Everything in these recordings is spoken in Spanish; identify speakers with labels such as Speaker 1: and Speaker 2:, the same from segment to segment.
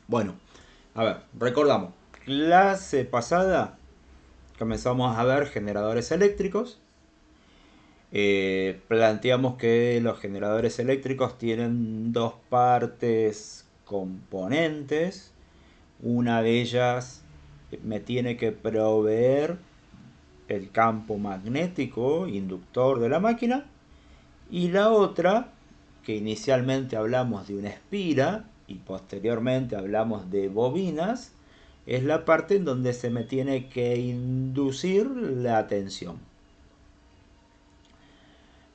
Speaker 1: Bueno, a ver, recordamos. Clase pasada comenzamos a ver generadores eléctricos. Planteamos que los generadores eléctricos tienen dos partes componentes. Una de ellas me tiene que proveer el campo magnético inductor de la máquina. Y la otra, que inicialmente hablamos de una espira y posteriormente hablamos de bobinas, es la parte en donde se me tiene que inducir la tensión.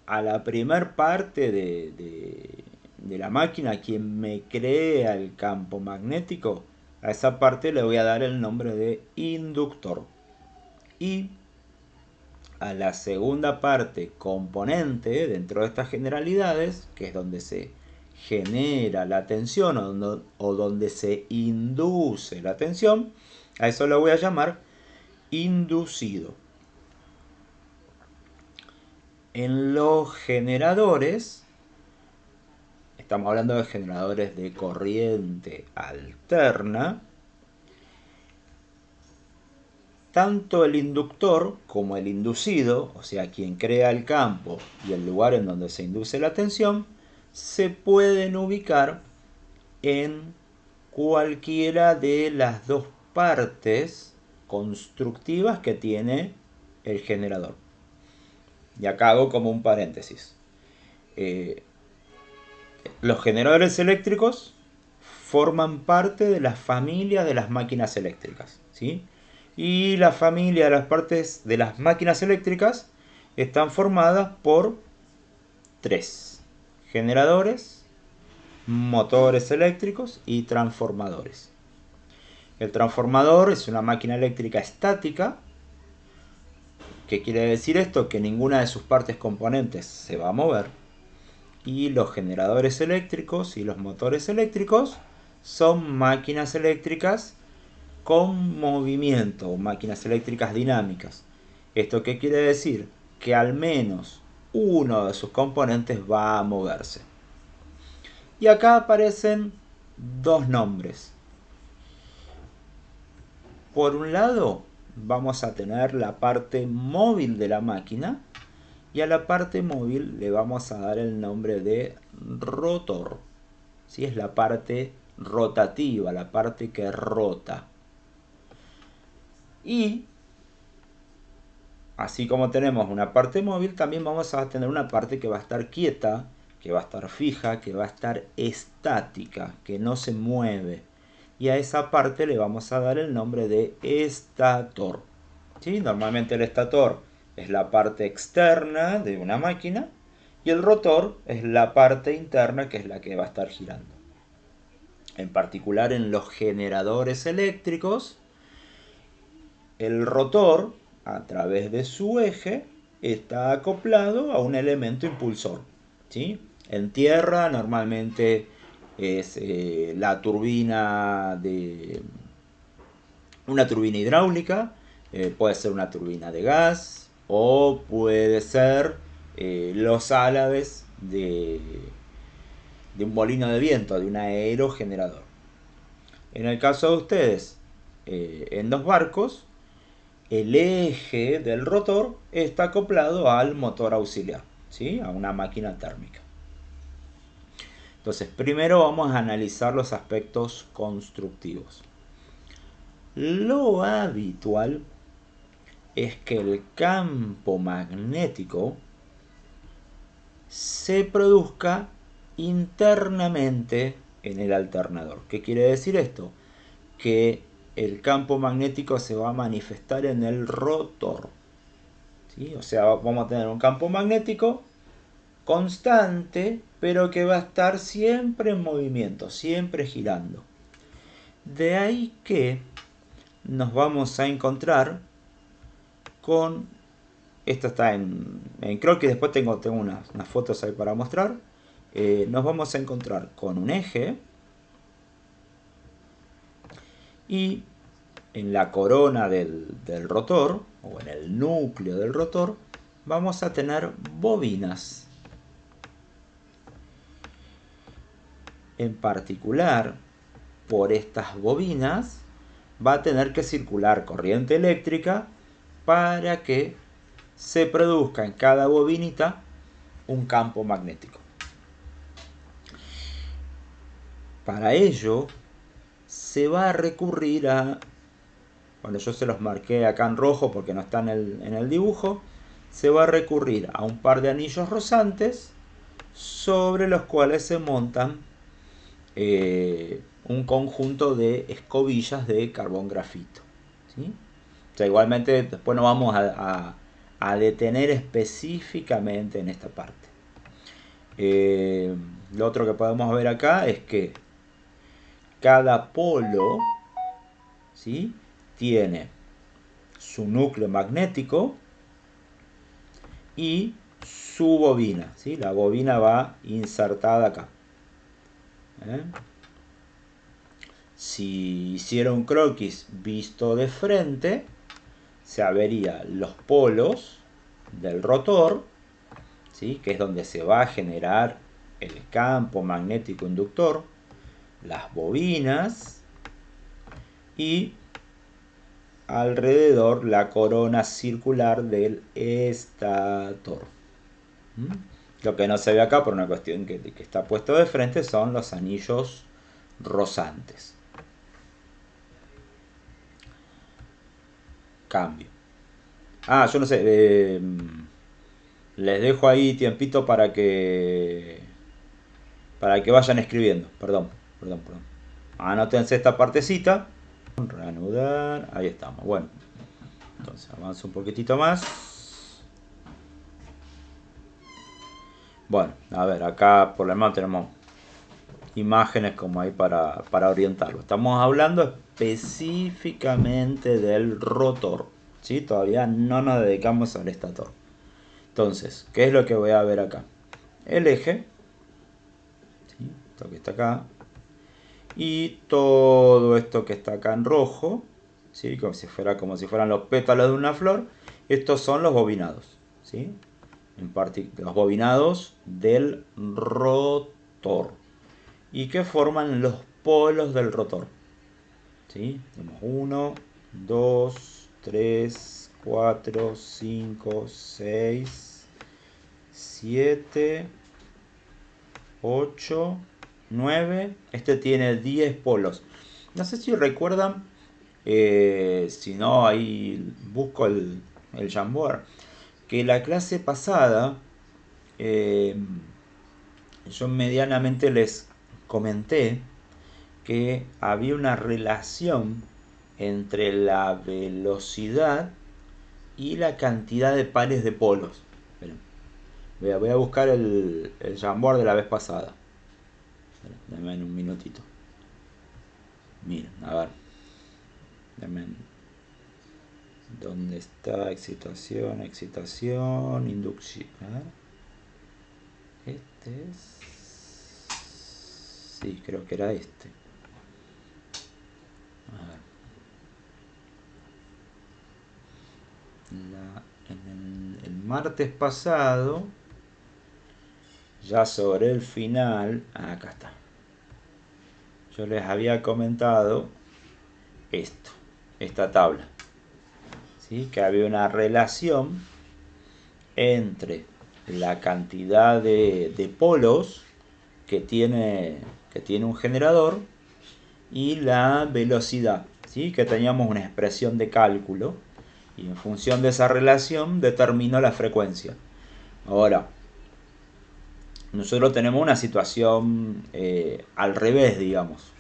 Speaker 1: A la primer parte de la máquina, quien me crea el campo magnético, a esa parte le voy a dar el nombre de inductor. Y a la segunda parte componente dentro de estas generalidades, que es donde se genera la tensión o donde se induce la tensión, a eso lo voy a llamar inducido. En los generadores, estamos hablando de generadores de corriente alterna, tanto el inductor como el inducido, o sea, quien crea el campo y el lugar en donde se induce la tensión, se pueden ubicar en cualquiera de las dos partes constructivas que tiene el generador. Y acá hago como un paréntesis. Eh, los generadores eléctricos forman parte de la familia de las máquinas eléctricas, ¿sí? Y la familia de las partes de las máquinas eléctricas están formadas por tres: generadores, motores eléctricos y transformadores. El transformador es una máquina eléctrica estática. ¿Qué quiere decir esto? Que ninguna de sus partes componentes se va a mover. Y los generadores eléctricos y los motores eléctricos son máquinas eléctricas con movimiento, máquinas eléctricas dinámicas. ¿Esto qué quiere decir? Que al menos uno de sus componentes va a moverse. Y acá aparecen dos nombres. Por un lado, vamos a tener la parte móvil de la máquina y a la parte móvil le vamos a dar el nombre de rotor. ¿Sí? Es la parte rotativa, la parte que rota. Y así como tenemos una parte móvil, también vamos a tener una parte que va a estar quieta, que va a estar fija, que va a estar estática, que no se mueve. Y a esa parte le vamos a dar el nombre de estator. ¿Sí? Normalmente el estator es la parte externa de una máquina y el rotor es la parte interna, que es la que va a estar girando. En particular en los generadores eléctricos, el rotor, a través de su eje, está acoplado a un elemento impulsor. ¿Sí? En tierra normalmente es la turbina de una turbina hidráulica, puede ser una turbina de gas o puede ser los álabes de un molino de viento, de un aerogenerador. En el caso de ustedes, en los barcos, el eje del rotor está acoplado al motor auxiliar, ¿sí? A una máquina térmica. Entonces, primero vamos a analizar los aspectos constructivos. Lo habitual es que el campo magnético se produzca internamente en el alternador. ¿Qué quiere decir esto? Que el campo magnético se va a manifestar en el rotor. ¿Sí? O sea, vamos a tener un campo magnético constante, pero que va a estar siempre en movimiento, siempre girando. De ahí que nos vamos a encontrar con... Esto está creo que después tengo unas fotos ahí para mostrar. Nos vamos a encontrar con un eje y en la corona del rotor, o en el núcleo del rotor, vamos a tener bobinas. En particular, por estas bobinas, va a tener que circular corriente eléctrica para que se produzca en cada bobinita un campo magnético. Para ello se va a recurrir a, bueno, yo se los marqué acá en rojo porque no están en el dibujo, se va a recurrir a un par de anillos rozantes sobre los cuales se montan un conjunto de escobillas de carbón grafito, ¿sí? O sea, igualmente después nos vamos a detener específicamente en esta parte. Lo otro que podemos ver acá es que cada polo, ¿sí?, tiene su núcleo magnético y su bobina, ¿sí? La bobina va insertada acá. Si hiciera un croquis visto de frente, se verían los polos del rotor, ¿sí?, que es donde se va a generar el campo magnético inductor, las bobinas y alrededor la corona circular del estator. Lo que no se ve acá por una cuestión que está puesto de frente son los anillos rozantes. Cambio. Yo no sé, les dejo ahí tiempito para que vayan escribiendo. Perdón. Anótense esta partecita. Reanudar. Ahí estamos. Bueno. Entonces avanzo un poquitito más. Bueno, a ver, acá por lo menos tenemos imágenes como ahí para orientarlo. Estamos hablando específicamente del rotor, ¿sí? Todavía no nos dedicamos al estator. Entonces, ¿qué es lo que voy a ver acá? El eje, ¿sí?, esto que está acá, y todo esto que está acá en rojo, ¿sí?, como si fueran los pétalos de una flor. Estos son los bobinados, ¿sí?, los bobinados del rotor, y que forman los polos del rotor, ¿sí? Tenemos 1, 2, 3, 4, 5, 6, 7, 8, 9. Este tiene 10 polos. No sé si recuerdan, si no, ahí busco el Jamboard, que la clase pasada yo medianamente les comenté que había una relación entre la velocidad y la cantidad de pares de polos. Voy a buscar el Jamboard de la vez pasada. Dame un minutito. Miren, a ver. ¿Dónde está? Excitación, inducción. Este es... Sí, creo que era este. A ver. En el martes pasado, ya sobre el final, acá está, yo les había comentado esta tabla, ¿sí?, que había una relación entre la cantidad de polos que tiene un generador y la velocidad, ¿sí?, que teníamos una expresión de cálculo, y en función de esa relación determinó la frecuencia. Ahora, nosotros tenemos una situación al revés, digamos.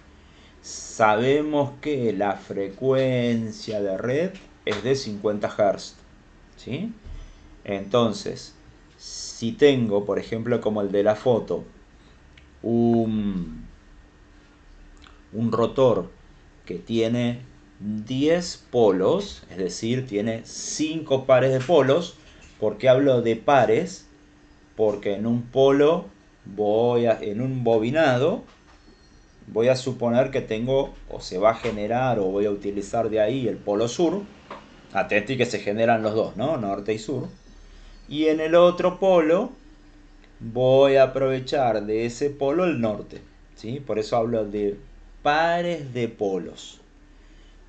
Speaker 1: Sabemos que la frecuencia de red es de 50 Hz, ¿sí? Entonces, si tengo, por ejemplo, como el de la foto, un rotor que tiene 10 polos, es decir, tiene 5 pares de polos. ¿Por qué hablo de pares? Porque en un polo, en un bobinado, voy a suponer que tengo, o se va a generar, o voy a utilizar de ahí el polo sur. Atenti que se generan los dos, ¿no? Norte y sur. Y en el otro polo voy a aprovechar de ese polo el norte, ¿sí? Por eso hablo de pares de polos.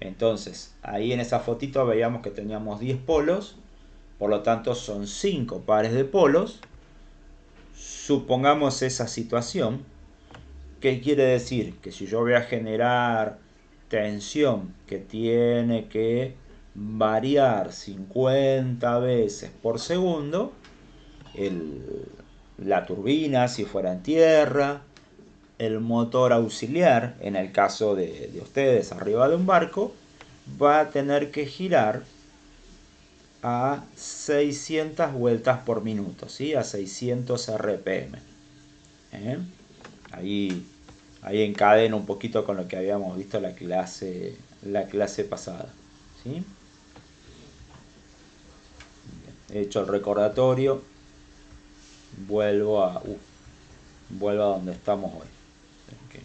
Speaker 1: Entonces, ahí en esa fotito veíamos que teníamos 10 polos, por lo tanto son 5 pares de polos. Supongamos esa situación. ¿Qué quiere decir? Que si yo voy a generar tensión que tiene que variar 50 veces por segundo, la turbina, si fuera en tierra, el motor auxiliar, en el caso de ustedes arriba de un barco, va a tener que girar a 600 vueltas por minuto, ¿sí? A 600 RPM. ¿Eh? Ahí encadena un poquito con lo que habíamos visto la clase pasada, ¿sí? He hecho el recordatorio, vuelvo a donde estamos hoy. Okay.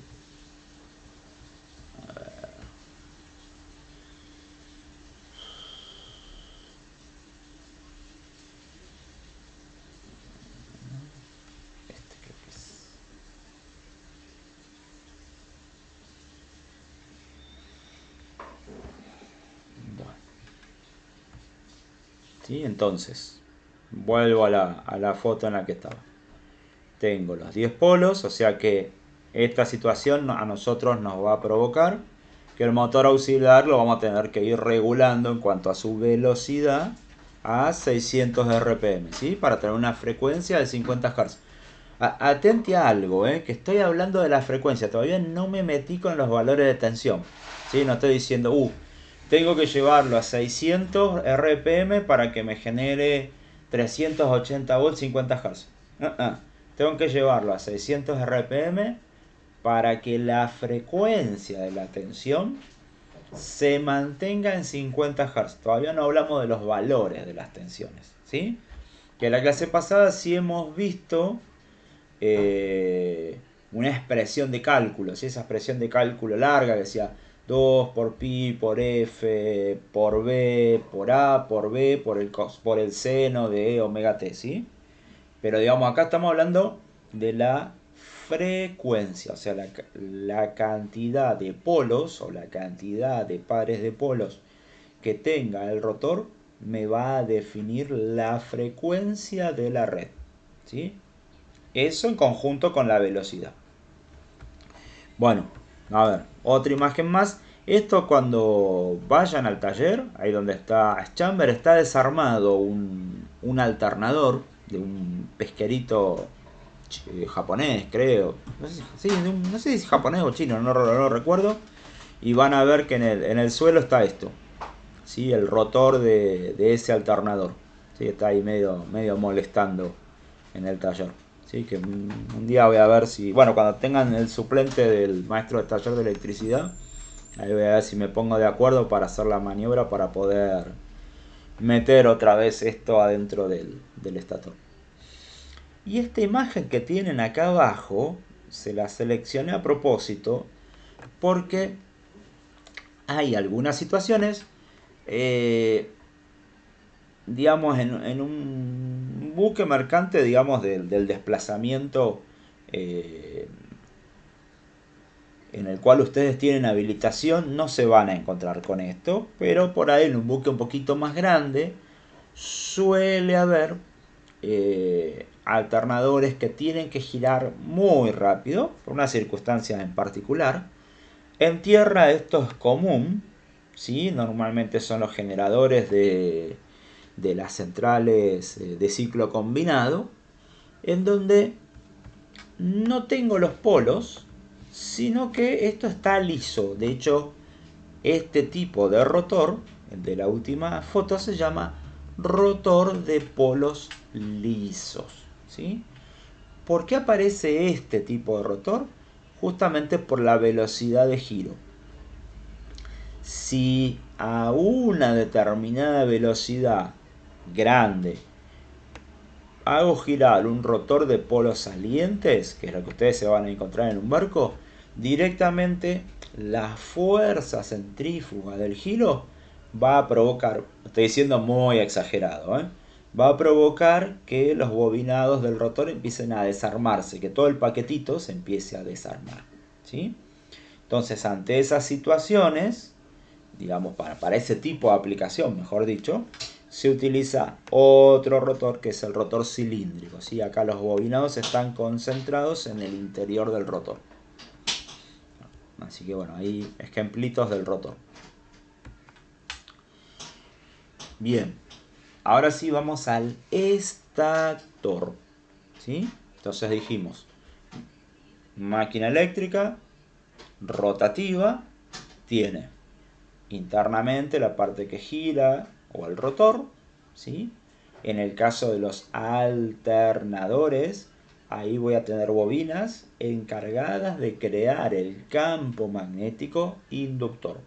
Speaker 1: Este creo que es. Bueno. ¿Sí? Entonces, vuelvo a la foto en la que estaba. Tengo los 10 polos, o sea que esta situación a nosotros nos va a provocar que el motor auxiliar lo vamos a tener que ir regulando en cuanto a su velocidad a 600 RPM, ¿sí? Para tener una frecuencia de 50 Hz. Atente a algo, que estoy hablando de la frecuencia, todavía no me metí con los valores de tensión, ¿sí? No estoy diciendo, tengo que llevarlo a 600 RPM para que me genere 380 volts 50 Hz. Tengo que llevarlo a 600 RPM para que la frecuencia de la tensión se mantenga en 50 Hz. Todavía no hablamos de los valores de las tensiones, ¿sí? Que en la clase pasada sí hemos visto una expresión de cálculo, ¿sí? Esa expresión de cálculo larga que decía 2 por pi por f por b por a por b por el seno de omega t, ¿sí? Pero digamos, acá estamos hablando de la frecuencia, o sea, la cantidad de polos o la cantidad de pares de polos que tenga el rotor me va a definir la frecuencia de la red, ¿sí? Eso en conjunto con la velocidad. Bueno, a ver, otra imagen más. Esto cuando vayan al taller, ahí donde está Chamber, está desarmado un alternador de un pesquerito japonés, creo. No sé, sí, no sé si es japonés o chino, no lo recuerdo. Y van a ver que en el suelo está esto, ¿sí? El rotor de ese alternador. ¿Sí? Está ahí medio molestando en el taller. ¿Sí? Que un día voy a ver si, bueno, cuando tengan el suplente del maestro de taller de electricidad, ahí voy a ver si me pongo de acuerdo para hacer la maniobra para poder meter otra vez esto adentro del estator. Y esta imagen que tienen acá abajo, se la seleccioné a propósito porque hay algunas situaciones, digamos, en un buque mercante, digamos, del desplazamiento en el cual ustedes tienen habilitación, no se van a encontrar con esto, pero por ahí en un buque un poquito más grande suele haber alternadores que tienen que girar muy rápido, por una circunstancia en particular. En tierra esto es común, ¿sí? Normalmente son los generadores de las centrales de ciclo combinado, en donde no tengo los polos, sino que esto está liso. De hecho, este tipo de rotor, el de la última foto, se llama rotor de polos lisos, ¿sí? ¿Por qué aparece este tipo de rotor? Justamente por la velocidad de giro. Si a una determinada velocidad grande hago girar un rotor de polos salientes, que es lo que ustedes se van a encontrar en un barco, directamente la fuerza centrífuga del giro va a provocar, estoy diciendo muy exagerado, va a provocar que los bobinados del rotor empiecen a desarmarse, que todo el paquetito se empiece a desarmar, ¿sí? Entonces, ante esas situaciones, digamos, para ese tipo de aplicación, mejor dicho, se utiliza otro rotor que es el rotor cilíndrico, ¿sí? Acá los bobinados están concentrados en el interior del rotor. Así que bueno, ahí ejemplitos del rotor. Bien, ahora sí vamos al estator, ¿sí? Entonces dijimos, máquina eléctrica rotativa tiene internamente la parte que gira o el rotor, ¿sí? En el caso de los alternadores, ahí voy a tener bobinas encargadas de crear el campo magnético inductor.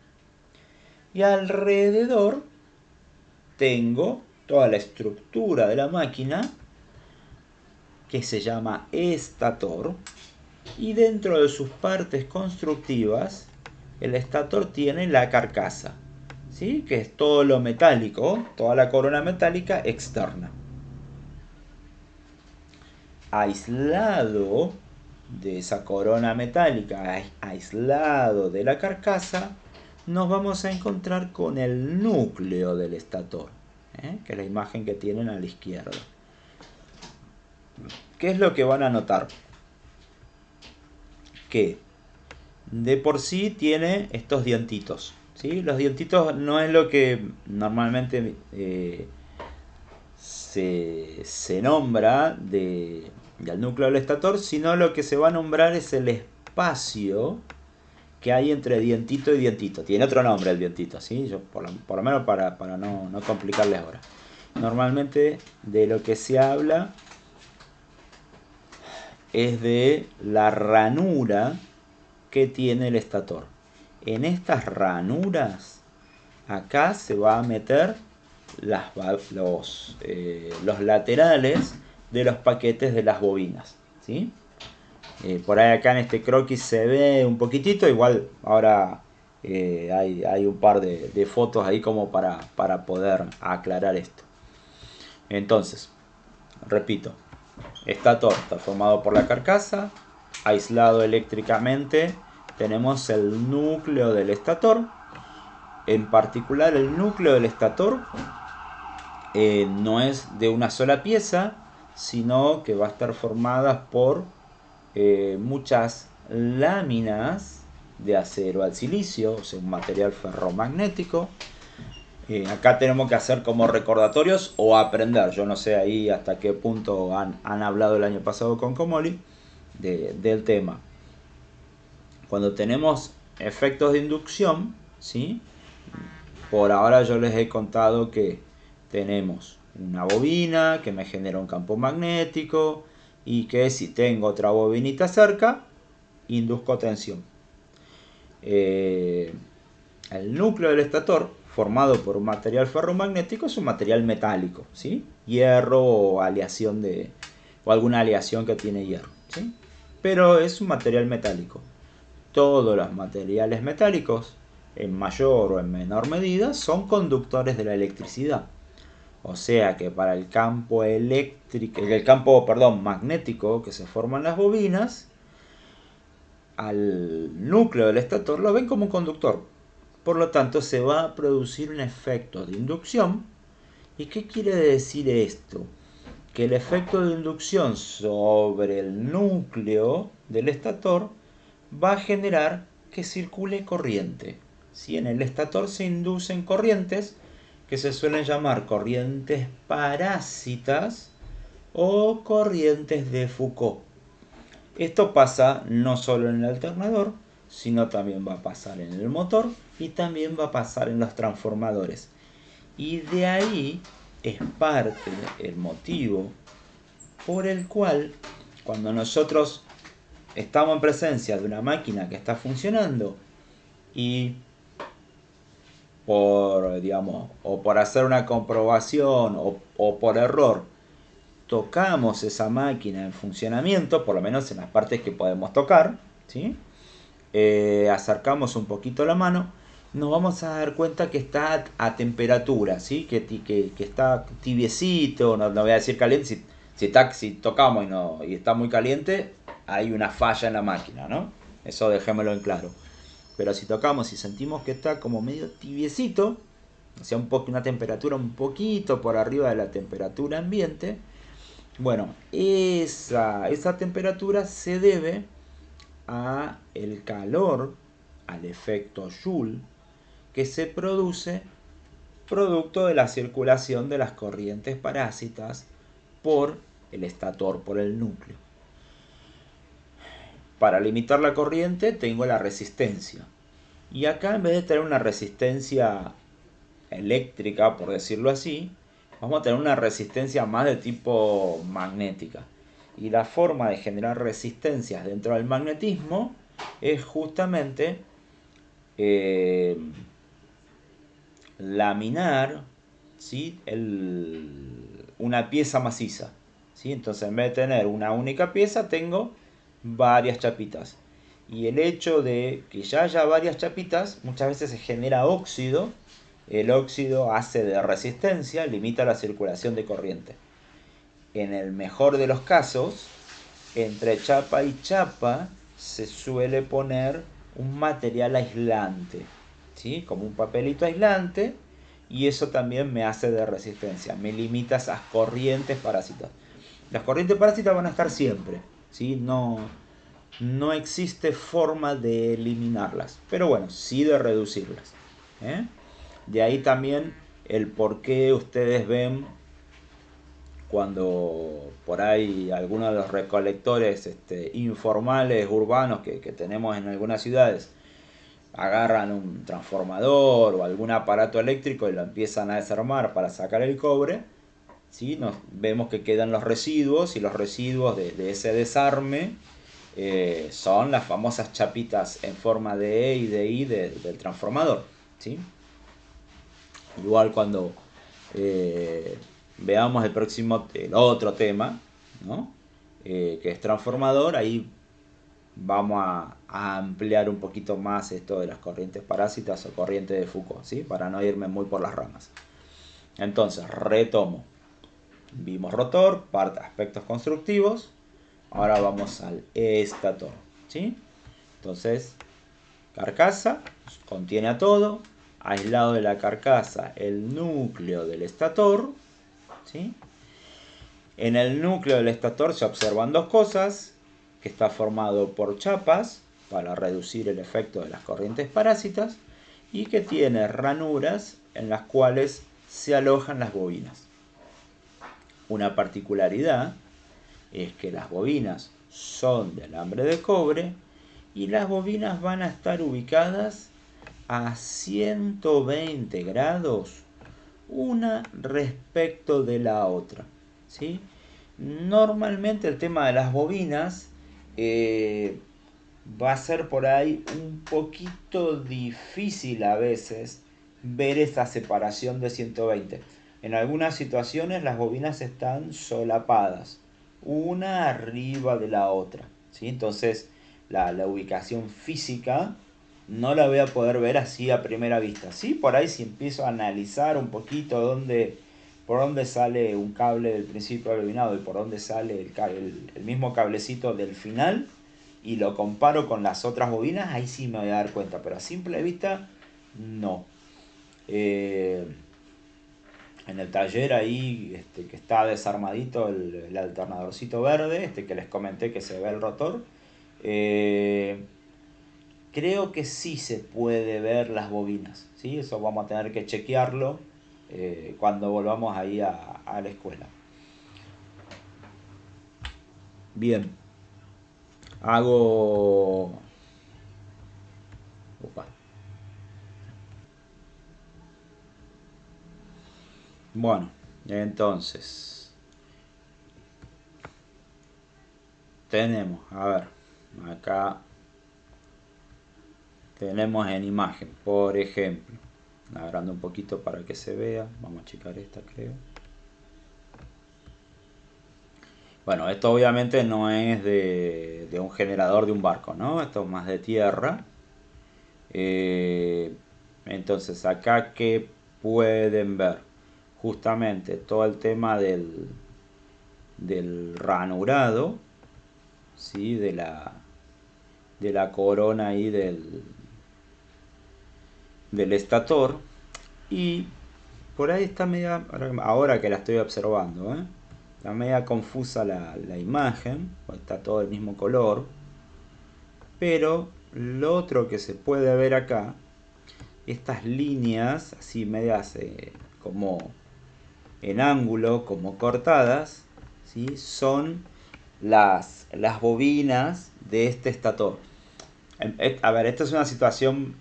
Speaker 1: Y alrededor tengo toda la estructura de la máquina que se llama estator, y dentro de sus partes constructivas el estator tiene la carcasa, ¿sí? Que es todo lo metálico, toda la corona metálica externa. Aislado de esa corona metálica, aislado de la carcasa, nos vamos a encontrar con el núcleo del estator, que es la imagen que tienen a la izquierda. ¿Qué es lo que van a notar? Que de por sí tiene estos dientitos, ¿sí? Los dientitos no es lo que normalmente se nombra del núcleo del estator, sino lo que se va a nombrar es el espacio que hay entre dientito y dientito. Tiene otro nombre el dientito, ¿sí? Yo por lo menos para no complicarles ahora. Normalmente de lo que se habla es de la ranura que tiene el estator. En estas ranuras, acá se va a meter los laterales de los paquetes de las bobinas, ¿sí? Por ahí acá en este croquis se ve un poquitito, igual ahora hay un par de fotos ahí como para poder aclarar esto. Entonces, repito, estator está formado por la carcasa, aislado eléctricamente tenemos el núcleo del estator. En particular el núcleo del estator no es de una sola pieza, sino que va a estar formada por muchas láminas de acero al silicio, o sea, un material ferromagnético. Acá tenemos que hacer como recordatorios o aprender. Yo no sé ahí hasta qué punto han hablado el año pasado con Comoli del tema. Cuando tenemos efectos de inducción, ¿sí? Por ahora yo les he contado que tenemos una bobina que me genera un campo magnético y que si tengo otra bobinita cerca, induzco tensión. El núcleo del estator, formado por un material ferromagnético, es un material metálico, ¿sí? Hierro o aleación o alguna aleación que tiene hierro, ¿sí? Pero es un material metálico. Todos los materiales metálicos, en mayor o en menor medida, son conductores de la electricidad. O sea que para el campo magnético que se forman las bobinas, al núcleo del estator lo ven como un conductor. Por lo tanto, se va a producir un efecto de inducción. ¿Y qué quiere decir esto? Que el efecto de inducción sobre el núcleo del estator va a generar que circule corriente. ¿Sí? En el estator se inducen corrientes que se suelen llamar corrientes parásitas o corrientes de Foucault. Esto pasa no solo en el alternador, sino también va a pasar en el motor y también va a pasar en los transformadores. Y de ahí es parte el motivo por el cual cuando nosotros estamos en presencia de una máquina que está funcionando y por hacer una comprobación o por error tocamos esa máquina en funcionamiento, por lo menos en las partes que podemos tocar, ¿sí? Acercamos un poquito la mano, nos vamos a dar cuenta que está a temperatura, ¿sí? que está tibiecito, no voy a decir caliente, si tocamos y está muy caliente, hay una falla en la máquina, ¿no? Eso dejémoslo en claro. pero si tocamos y sentimos que está como medio tibiecito, o sea, una temperatura un poquito por arriba de la temperatura ambiente, bueno, esa temperatura se debe a el calor, al efecto Joule, que se produce producto de la circulación de las corrientes parásitas por el estator, por el núcleo. Para limitar la corriente tengo la resistencia. Y acá, en vez de tener una resistencia eléctrica, por decirlo así, vamos a tener una resistencia más de tipo magnética. Y la forma de generar resistencias dentro del magnetismo es justamente laminar, ¿sí?, una pieza maciza, ¿sí? Entonces, en vez de tener una única pieza, tengo varias chapitas. Y el hecho de que ya haya varias chapitas, muchas veces se genera óxido. El óxido hace de resistencia, limita la circulación de corriente. En el mejor de los casos, entre chapa y chapa se suele poner un material aislante, ¿sí?, como un papelito aislante, y eso también me hace de resistencia, me limita esas corrientes parásitas. Las corrientes parásitas van a estar siempre, ¿sí? No existe forma de eliminarlas, pero bueno, sí de reducirlas, ¿eh? De ahí también el por qué ustedes ven cuando por ahí algunos de los recolectores informales urbanos que tenemos en algunas ciudades agarran un transformador o algún aparato eléctrico y lo empiezan a desarmar para sacar el cobre, ¿sí? Vemos que quedan los residuos, y los residuos de ese desarme son las famosas chapitas en forma de E y de I del transformador, ¿sí? Igual cuando veamos el otro tema, ¿no?, que es transformador, ahí vamos a ampliar un poquito más esto de las corrientes parásitas o corriente de Foucault, ¿sí?, para no irme muy por las ramas. Entonces, retomo. Vimos rotor, aspectos constructivos. Ahora vamos al estator, ¿sí? Entonces, carcasa contiene a todo. Aislado de la carcasa, el núcleo del estator, ¿sí? En el núcleo del estator se observan dos cosas: que está formado por chapas para reducir el efecto de las corrientes parásitas, y que tiene ranuras en las cuales se alojan las bobinas. Una particularidad es que las bobinas son de alambre de cobre, y las bobinas van a estar ubicadas a 120 grados una respecto de la otra, ¿sí? Normalmente el tema de las bobinas va a ser por ahí un poquito difícil a veces ver esa separación de 120. En algunas situaciones las bobinas están solapadas, una arriba de la otra, ¿sí? Entonces la ubicación física no la voy a poder ver así a primera vista. Sí, por ahí si empiezo a analizar un poquito por dónde sale un cable del principio del bobinado y por dónde sale el mismo cablecito del final, y lo comparo con las otras bobinas, ahí sí me voy a dar cuenta, pero a simple vista no. En el taller ahí, que está desarmadito el alternadorcito verde, que les comenté que se ve el rotor, creo que sí se puede ver las bobinas, ¿sí? Eso vamos a tener que chequearlo cuando volvamos ahí a la escuela. Bien, hago... Opa. Bueno, entonces tenemos, a ver, acá tenemos en imagen, por ejemplo, agrando un poquito para que se vea, vamos a checar esta, creo. Bueno, esto obviamente no es de un generador de un barco, ¿no? Esto es más de tierra. Entonces acá, ¿qué pueden ver? Justamente todo el tema del ranurado, ¿sí?, de la corona ahí del estator. Y por ahí está media, ahora que la estoy observando, está media confusa la imagen, está todo el mismo color. Pero lo otro que se puede ver acá, estas líneas así medias como en ángulo, como cortadas, ¿sí? Son las bobinas de este estator. A ver, esta es una situación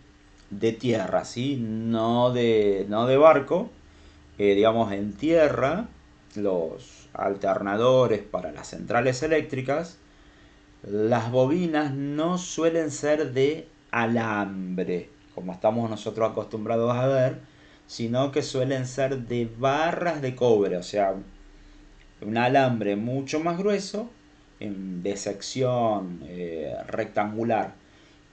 Speaker 1: de tierra, ¿sí? No de barco. Digamos, en tierra, los alternadores para las centrales eléctricas, las bobinas no suelen ser de alambre, como estamos nosotros acostumbrados a ver, sino que suelen ser de barras de cobre, o sea, un alambre mucho más grueso, de sección rectangular,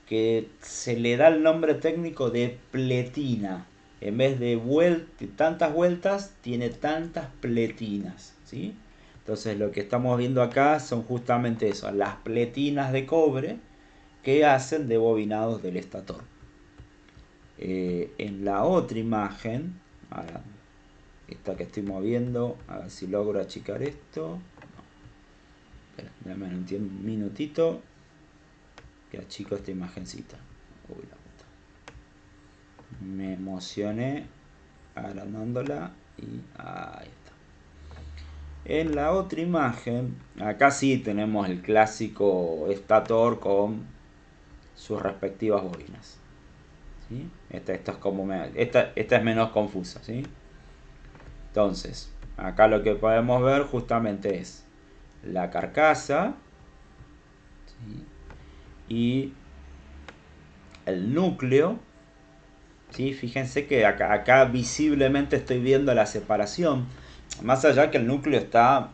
Speaker 1: que se le da el nombre técnico de pletina. En vez de tantas vueltas, tiene tantas pletinas, ¿sí? Entonces lo que estamos viendo acá son justamente eso, las pletinas de cobre que hacen de bobinados del estator. En la otra imagen, ahora, esta que estoy moviendo, a ver si logro achicar esto. Espera, dame un minutito que achico esta imagencita. Uy, la puta. Me emocioné agrandándola y ahí está. En la otra imagen, acá sí tenemos el clásico estator con sus respectivas bobinas. ¿Sí? Esta es como esta es menos confusa, ¿sí? Entonces, acá lo que podemos ver justamente es la carcasa, ¿sí? Y el núcleo, ¿sí? Fíjense que acá visiblemente estoy viendo la separación. Más allá que el núcleo está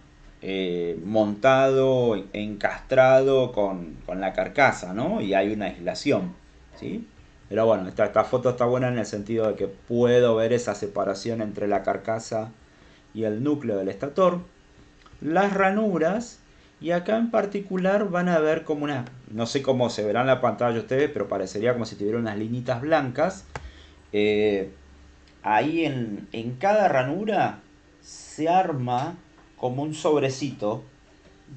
Speaker 1: montado, encastrado con la carcasa, ¿no? Y hay una aislación, ¿sí? Pero bueno, esta foto está buena en el sentido de que puedo ver esa separación entre la carcasa y el núcleo del estator. Las ranuras, y acá en particular van a ver como una, no sé cómo se verá en la pantalla ustedes, pero parecería como si tuviera unas linitas blancas. eh, Ahí en cada ranura se arma como un sobrecito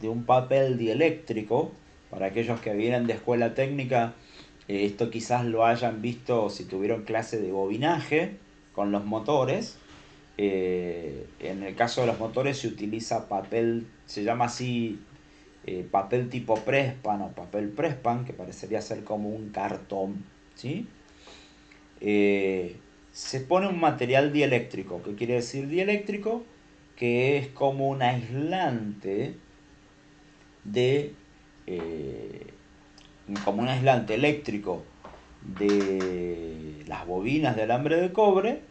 Speaker 1: de un papel dieléctrico. Para aquellos que vienen de escuela técnica, esto quizás lo hayan visto si tuvieron clase de bobinaje con los motores. En el caso de los motores se utiliza papel, se llama así, papel tipo Prespan o papel Prespan, que parecería ser como un cartón, ¿sí? Se pone un material dieléctrico. ¿Qué quiere decir dieléctrico? Que es como un aislante de eh, como un aislante eléctrico de las bobinas de alambre de cobre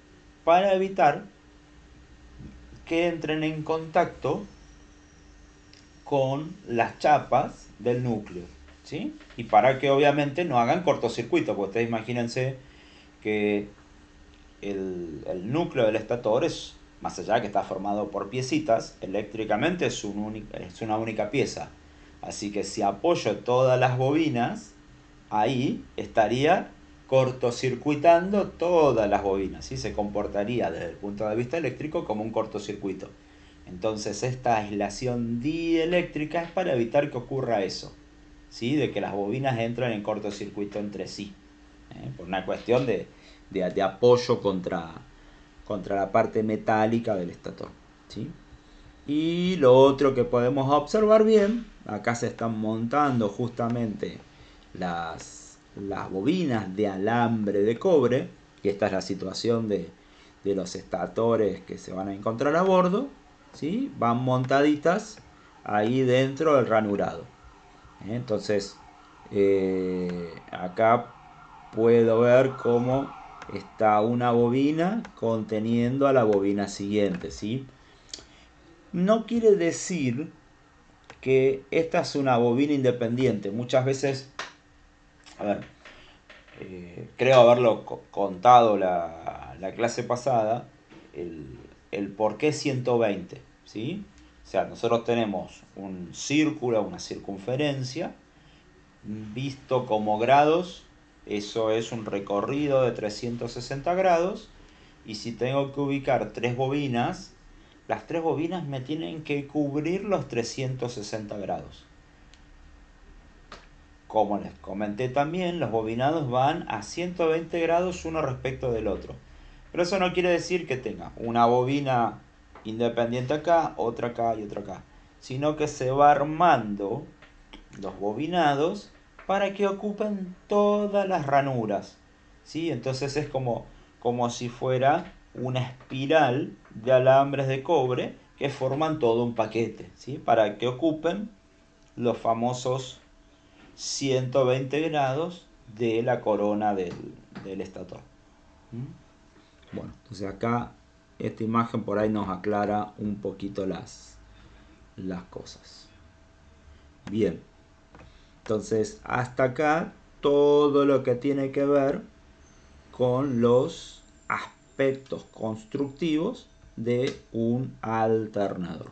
Speaker 1: para evitar que entren en contacto con las chapas del núcleo, ¿sí? Y para que obviamente no hagan cortocircuito, porque ustedes imagínense que el núcleo del estator es, más allá de que está formado por piecitas, eléctricamente es una única pieza. Así que si apoyo todas las bobinas, ahí estaría cortocircuitando todas las bobinas, ¿sí? Se comportaría desde el punto de vista eléctrico como un cortocircuito. Entonces esta aislación dieléctrica es para evitar que ocurra eso, ¿sí? De que las bobinas entren en cortocircuito entre sí, por una cuestión de apoyo contra la parte metálica del estator, ¿sí? Y lo otro que podemos observar bien, acá se están montando justamente las bobinas de alambre de cobre, y esta es la situación de los estatores que se van a encontrar a bordo, ¿sí? Van montaditas ahí dentro del ranurado. Entonces, acá puedo ver cómo está una bobina conteniendo a la bobina siguiente, ¿sí? No quiere decir que esta es una bobina independiente. Muchas veces, a ver, creo haberlo contado la clase pasada, el por qué 120, ¿sí? O sea, nosotros tenemos un círculo, una circunferencia, visto como grados Eso es un recorrido de 360 grados. Y si tengo que ubicar tres bobinas, las tres bobinas me tienen que cubrir los 360 grados. Como les comenté también, los bobinados van a 120 grados uno respecto del otro. Pero eso no quiere decir que tenga una bobina independiente acá, otra acá y otra acá. Sino que se va armando los bobinados para que ocupen todas las ranuras. ¿Sí? Entonces es como si fuera una espiral de alambres de cobre que forman todo un paquete, ¿sí? Para que ocupen los famosos 120 grados de la corona del estator. Bueno, entonces acá esta imagen por ahí nos aclara un poquito las cosas. Bien, entonces hasta acá todo lo que tiene que ver con los aspectos constructivos de un alternador.